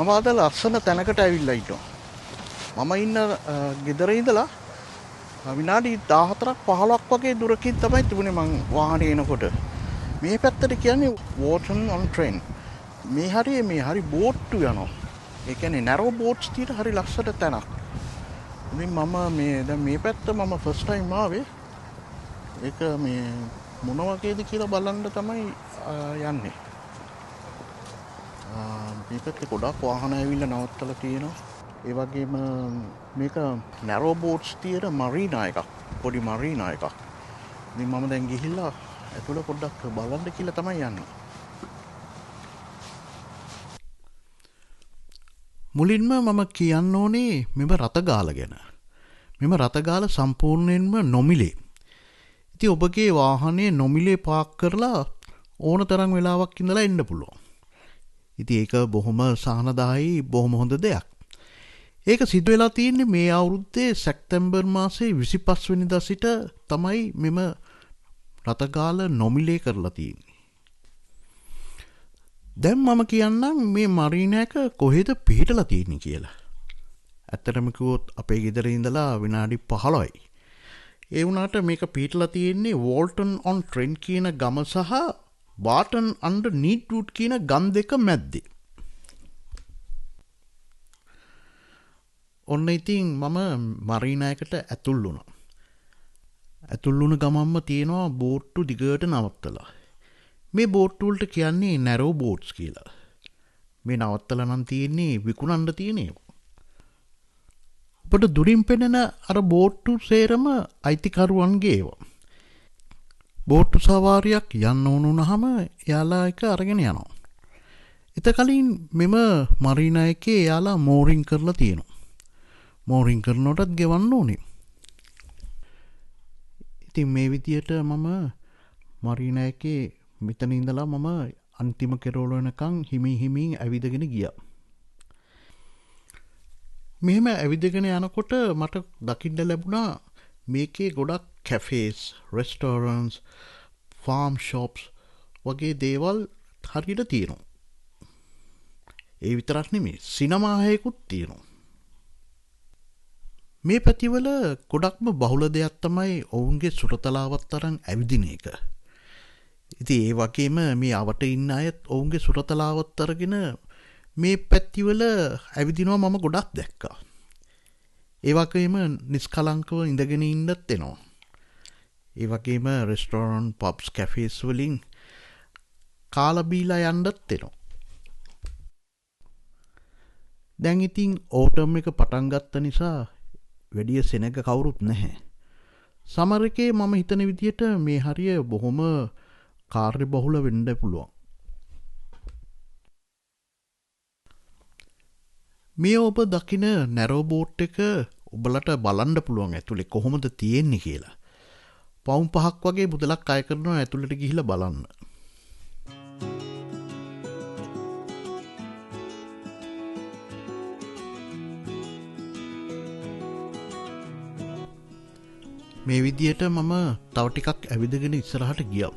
මම අද ලස්සන තැනකට ඇවිල්ලා ඉන්නවා. මම ඉන්න ගෙදර ඉඳලා විනාඩි 14ක් 15ක් වගේ දුරකින් තමයි තිබුණේ මං වාහනේ එනකොට. මේ පැත්තට කියන්නේ Wharton on train. මේ හරි බෝට්ටු යනවා. ඒ කියන්නේ නැරෝ බෝට්ස් තියෙන හරි ලස්සන තැනක්. ඉතින් මම දැන් මේ පැත්ත මම ෆස්ට් ටයිම් ආවේ. ඒක මේ මොන වගේද කියලා බලන්න තමයි යන්නේ. මේ පැත්තේ ගොඩක් වාහන ඇවිල්ලා නවත්තලා තියෙනවා. ඒ වගේම මේක නැරෝ බෝට්ස් තියෙන මරීනා එකක්. පොඩි මරීනා එකක්. ඉතින් මම දැන් ගිහිල්ලා ඇතුළ පොඩ්ඩක් බලන්න කියලා තමයි යන්නේ. මුලින්ම මම කියන්න ඕනේ මෙම රතගාල ගැන. මෙම රතගාල සම්පූර්ණයෙන්ම නොමිලේ. ඉතින් ඔබගේ වාහනේ නොමිලේ පාක් කරලා ඕන තරම් වෙලාවක් ඉඳලා එන්න පුළුවන්. ඉතින් ඒක බොහොම සහනදායී බොහොම හොඳ දෙයක්. ඒක සිදු වෙලා තියෙන්නේ මේ අවුරුද්දේ සැප්තැම්බර් මාසේ 25 වෙනිදා සිට තමයි මෙම රතගාල නොමිලේ කරලා තියෙන්නේ. දැන් මම කියන්නම් මේ මරීනා එක කොහෙද පිහිටලා තියෙන්නේ කියලා. ඇත්තටම කිව්වොත් අපේ ගෙදර ඉඳලා විනාඩි 15යි. ඒ වුණාට මේක පිහිටලා තියෙන්නේ Wharton on Trent කියන ගම සහ Barton under Neatwood කියන ගම් දෙක මැද්දේ. ඔන්න ඉතින් මම මරීනා එකට ඇතුල් වුණා. ඇතුල් වුණ ගමන්ම තියෙනවා බෝට්ටු දිගට නවත්තලා. මේ බෝට්ටු වලට කියන්නේ නැරෝ බෝට්ස් කියලා. මේ නවත්තලා නම් තියෙන්නේ විකුණන්න තියෙන ඒවා. ඔබට දුරින් පෙනෙන අර බෝට්ටු සේරම අයිතිකරුවන්ගේ ඒවා. බෝට්ටු සවාරියක් යන්න ඕන වුණාම එයාලා එක අරගෙන යනවා. එත කලින් මෙම මරීනා එකේ එයාලා මෝරින් කරලා තියෙනවා. මෝරින් කරනකොටත් ගෙවන්න ඕනේ. ඉතින් මේ විදියට මම මරීනා එකේ මෙතන ඉඳලා මම අන්තිම කෙරවල වෙනකන් හිමින් ඇවිදගෙන ගියා. මෙහෙම ඇවිදගෙන යනකොට මට දකින්න ලැබුණා මේකේ ගොඩක් කැෆේස්, රෙස්ටෝරන්ට්ස්, ෆාම් ෂොප්ස් වගේ දේවල් හරියට තියෙනවා. ඒ විතරක් නෙමෙයි සිනමා හයකුත් තියෙනවා. මේ පැතිවල ගොඩක්ම බහුල දෙයක් තමයි ඔවුන්ගේ සුරතලාවත් තරම් ඇවිදින එක. ඉතින් ඒ වගේම මේ අවට ඉන්න අයත් ඔවුන්ගේ සුරතලාවත් අරගෙන මේ පැතිවල ඇවිදිනවා මම ගොඩක් දැක්කා. ඒ වගේම නිස්කලංකව ඉඳගෙන ඉන්නත් එනවා. ඒ වගේම රෙස්ටෝරන්ට්, පබ්ස්, කැෆේස් වලින් කාලා බීලා යන්නත් එනවා. දැන් ඉතින් ඕටම් එක පටන් ගත්ත නිසා වැඩිය සෙනග කවුරුත් නැහැ. සමහර එකේ මම හිතන විදියට මේ හරිය බොහොම කාර්යබහුල වෙන්න පුළුවන්. මේ ඔබ දකින නැරෝ බෝට් එක ඔබලට බලන්න පුළුවන් ඇතුලේ කොහොමද තියෙන්නේ කියලා. පවුම් 5ක් වගේ මුදලක් අය කරනවා ඇතුළට ගිහිල්ලා බලන්න. මේ විදියට මම තව ටිකක් ඇවිදගෙන ඉස්සරහට ගියා.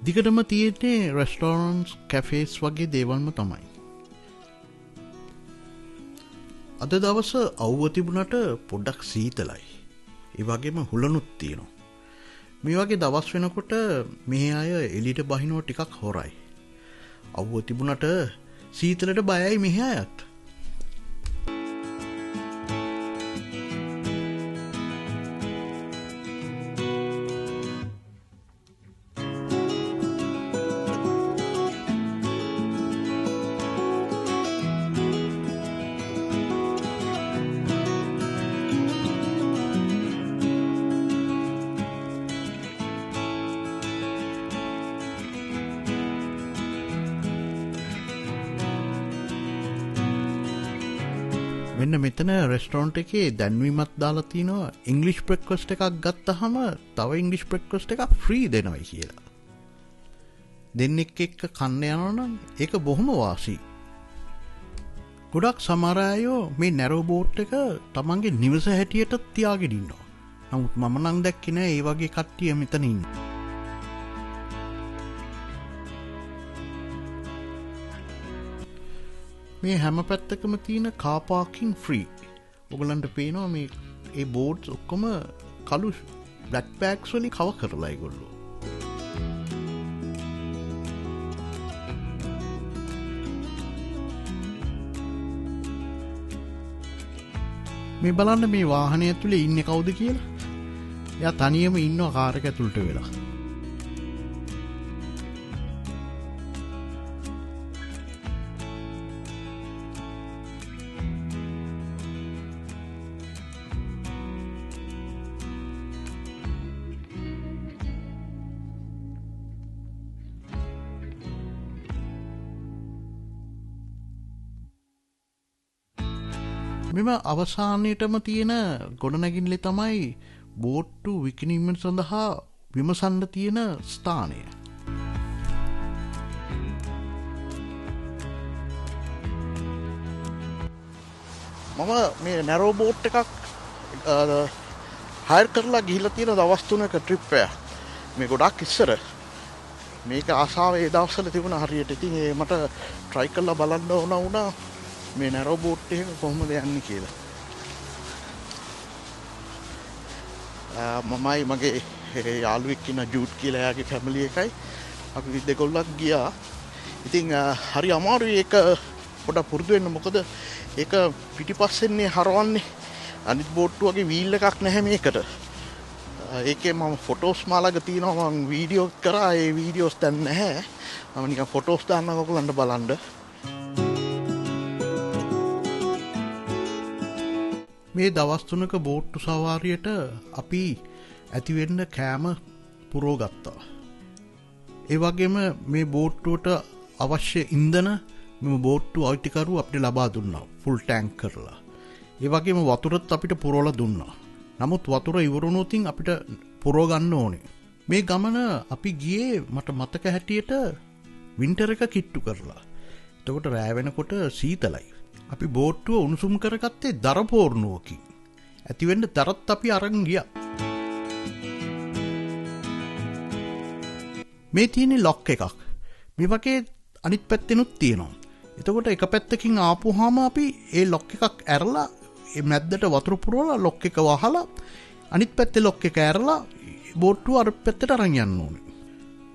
දිගටම තියෙන්නේ රෙස්ටෝරන්ට්ස්, කැෆේස් වගේ දේවල්ම තමයි. අද දවස අවුව තිබුණට පොඩ්ඩක් සීතලයි. ඒ වගේම හුලනුත් තියෙනවා. මේ වගේ දවස් වෙනකොට මේ අය එළියට බහිනව ටිකක් හොරයි. අවුව තිබුණට සීතලට බයයි මෙහි අයත්. මෙන්න මෙතන රෙස්ටෝරන්ට් එකේ දැන්වීමක් දාලා තිනවා ඉංග්ලිෂ් බ්‍රෙක්ෆාස්ට් එකක් ගත්තහම තව ඉංග්ලිෂ් බ්‍රෙක්ෆාස්ට් එකක් ෆ්‍රී දෙනවයි කියලා. දෙන්නෙක් එක්ක කන්න යනවා නම් ඒක බොහොම වාසි. ගොඩක් සමහර අය මේ නැරෝ බෝට් එක තමන්ගේ නිවස හැටියට තියාගෙන ඉන්නවා. නමුත් මම නම් දැක්කේ නෑ ඒ වගේ කට්ටිය මෙතන ඉන්නේ. මේ හැම පැත්තකම තියෙන කාර් පාකින් ෆ්‍රී. ඔයගලන්ට පේනවා මේ ඒ බෝඩ්ස් ඔක්කොම කළු බ්ලැක් බෑග්ස් වලින් කවර් කරලා ඒගොල්ලෝ. මේ බලන්න මේ වාහනය ඇතුලේ ඉන්නේ කවුද කියලා. එයා තනියම ඉන්නවා කාර් එක ඇතුළට වෙලා. මෙම අවසානයේටම තියෙන ගොඩනැගිල්ලේ තමයි බෝට්ටු විකිණීම සඳහා විමසන්න තියෙන ස්ථානය. මම මේ නැරෝ බෝට් එකක් හයර් කරලා ගිහිල්ලා තියෙන දවස් 3ක ට්‍රිප් එකක්. මේ ගොඩක් ඉස්සර මේක ආසාව ඒ දවස්වල තිබුණා හරියට. ඉතින් ඒ මට try කරලා බලන්න ඕන වුණා මේ නැරෝ බෝට් එක කොහොමද යන්නේ කියලා. මමයි මගේ යාළුවෙක් ඉන්න ජූඩ් කියලා එයාගේ ෆැමිලි එකයි අපි දෙකොල්ලක් ගියා. ඉතින් හරි අමාරුයි ඒක පොඩක් පුරුදු වෙන්න. මොකද ඒක පිටිපස්සෙන්නේ හරවන්නේ. අනිත් බෝට්ටු වගේ වීල් එකක් නැහැ මේකට. ඒකේ මම ෆොටෝස් මාළඟ තියෙනවා. මම වීඩියෝ කරා. ඒ වීඩියෝස් දැන් නැහැ. මම නිකන් ෆොටෝස් දාන්නම් ඔයගොල්ලන්ට බලන්න. මේ දවස් 3ක බෝට්ටු සවාරියට අපි ඇතිවෙන්න කෑම පුරව ගත්තා. ඒ වගේම මේ බෝට්ටුවට අවශ්‍ය ඉන්ධන මෙම බෝට්ටු අයිතිකරු අපිට ලබා දුන්නා ෆුල් ටැංක් කරලා. ඒ වගේම වතුරත් අපිට පුරවලා දුන්නා. නමුත් වතුර ඉවරුනොතින් අපිට පුරව ගන්න ඕනේ. මේ ගමන අපි ගියේ මට මතක හැටියට වින්ටර් එක කිට්ටු කරලා. එතකොට රෑ වෙනකොට සීතලයි. අපි බෝට්ටුව උණුසුම් කරගත්තේ දර පෝර්ණුවකින්. ඇතිවෙන්න දරත් අපි අරන් ගියා. මේ තියෙන්නේ ලොක් එකක්. මේ වගේ අනිත් පැත්තෙනුත් තියෙනවා. එතකොට එක පැත්තකින් ආපුවාම අපි ඒ ලොක් එකක් ඇරලා ඒ මැද්දට වතුර පුරවලා ලොක් එක වහලා අනිත් පැත්තේ ලොක් එක ඇරලා බෝට්ටුව අර පැත්තට අරන් යන්න ඕනේ.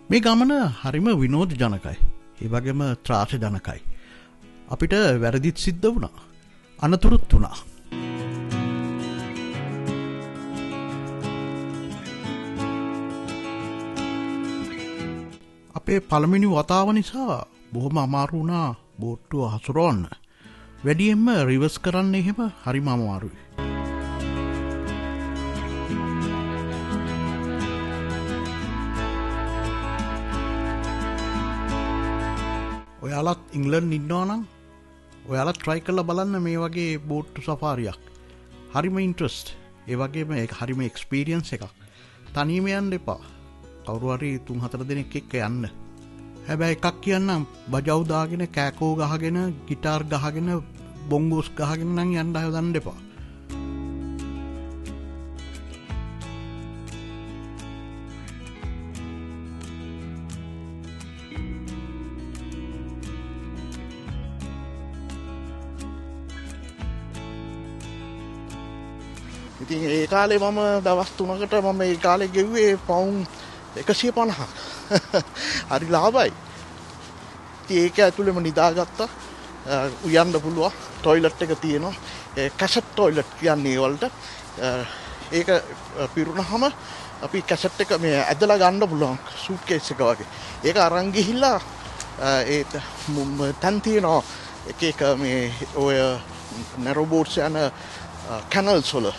මේ ගමන හරිම විනෝදජනකයි. ඒ වගේම ත්‍රාසජනකයි. අපිට වැරදිත් සිද්ධ වුණා. අනතුරුත් වුණා. අපේ පළවෙනි වතාව නිසා බොහොම අමාරු වුණා බෝට්ටුව හසුරවන්න. වැඩියෙන්ම රිවර්ස් කරන්න එහෙම හරිම අමාරුයි. ඔයාලත් ඉංග්ලන්ඩ් ඉන්නවා නම් ඔයාලත් try කරලා බලන්න මේ වගේ බෝට්ටු සෆාරියක්. හරිම ඉන්ට්‍රස්ට්. ඒ වගේම ඒක හරිම එක්ස්පීරියන්ස් එකක්. තනියම යන්න එපා. කවුරු හරි 3-4 දෙනෙක් එක්ක යන්න. හැබැයි එකක් කියන්නම් බජව් දාගෙන කෑකෝ ගහගෙන ගිටාර් ගහගෙන බොංගෝස් ගහගෙන නම් යන්න හදන්න එපා. ඉතින් ඒ කාලේ මම දවස් 3කට මම ඒ කාලේ ගෙව්වේ පවුම් 150ක්. හරි ලාභයි. ඉතින් ඒක ඇතුළේම නිදාගත්තා. උයන්න පුළුවන්. টয়ලට් එක තියෙනවා. ඒ කැසට් টয়ලට් කියන්නේ වලට. ඒක පිරුණාම අපි කැසට් එක මේ ඇදලා ගන්න පුළුවන් සූට්කේස් එක වගේ. ඒක අරන් ගිහිල්ලා ඒ තන් තියෙනවා එක එක මේ ඔය නැරෝ බෝට්ස් යන කැනල්ස් වල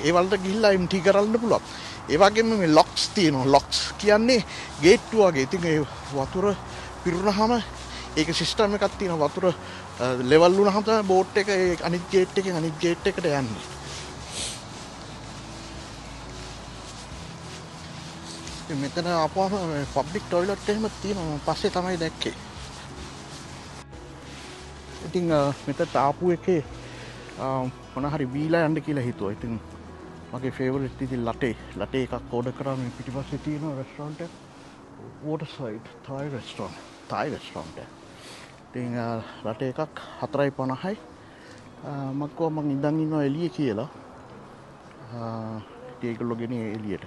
ඒ වලට ගිහිල්ලා එම්ටි කරන්න පුළුවන්. ඒ වගේම මේ ලොක්ස් තියෙනවා. ලොක්ස් කියන්නේ ගේට්ටු වගේ. ඉතින් ඒ වතුර පිරුණාම ඒක සිස්ටම් එකක් තියෙනවා. වතුර ලෙවල් වුණාම තමයි බෝට් එක ඒ අනිත් ගේට් එකෙන් අනිත් ගේට් එකට යන්නේ. ඉතින් මෙතන අපුවම පබ්ලික් টয়ලට් එහෙම තියෙනවා. පස්සේ තමයි දැක්කේ. ඉතින් මෙතන ආපු එකේ මොන හරි බීලා යන්න කියලා හිතුවා. ඉතින් මගේ ෆේවරිට් ඉතින් ලටේ එකක් ඕඩර් කරා. මේ පිටිපස්සේ තියෙන රෙස්ටොරන්ට් එක Waterside Thai restaurant. ඉතින් රට එකක් 4:50යි. මම කිව්වා මං ඉඳන් ඉන්නවා එළියේ කියලා. ඉතින් ඒගොල්ලෝ ගෙනියේ එළියට.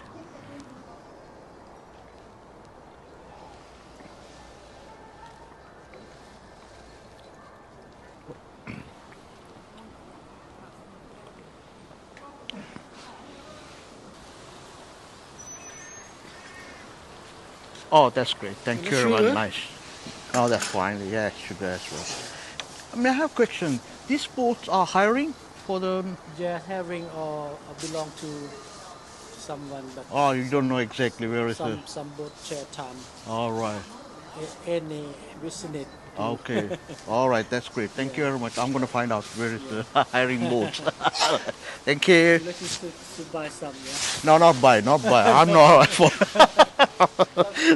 Oh, that's great. Thank you very much. Nice. Oh, that's fine. Yeah, sugar as well. May I have a question? These boats are hiring for the... Yeah, having or belong to someone, but Oh, you don't know exactly where is it? some boat share time. All right. Any vicinity. Okay. All right. That's great. Thank you very much. I'm going to find out where is the hiring boats. Thank you. Looking to buy some, yeah. No, not buy. Not buy. I'm not for...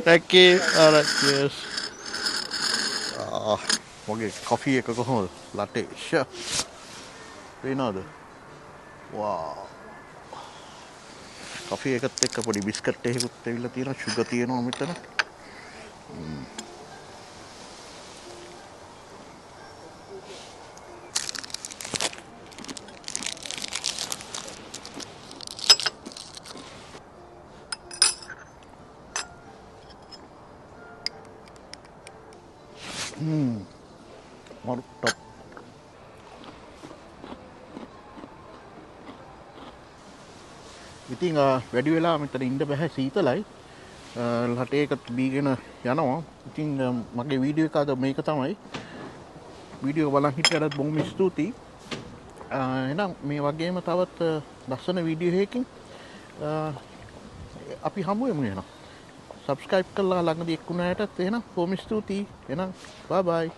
Thank you. All right. Yes. Okay. Coffee එක කොහොමද? Latte. Sure. පේනවද? Wow. Coffee එකත් එක්ක පොඩි biscuit එකකුත් ඇවිල්ලා තියෙනවා. sugar තියෙනවා මෙතන. Mantap. ඉතින් වැඩි වෙලා මෙතන ඉන්න බෑ සීතලයි. ලටේ එකත් බීගෙන යනවා. ඉතින් මගේ වීඩියෝ එක අද මේක තමයි. වීඩියෝ එක බලන් හිටියටත් බොහොම ස්තුතියි. එහෙනම් මේ වගේම තවත් ලස්සන වීඩියෝ එකකින් අපි හමු වෙමු එහෙනම්. subscribe කරලා ළඟදී එක්ුණායටත් එහෙනම් බොහොම ස්තුතියි. එහෙනම් bye bye.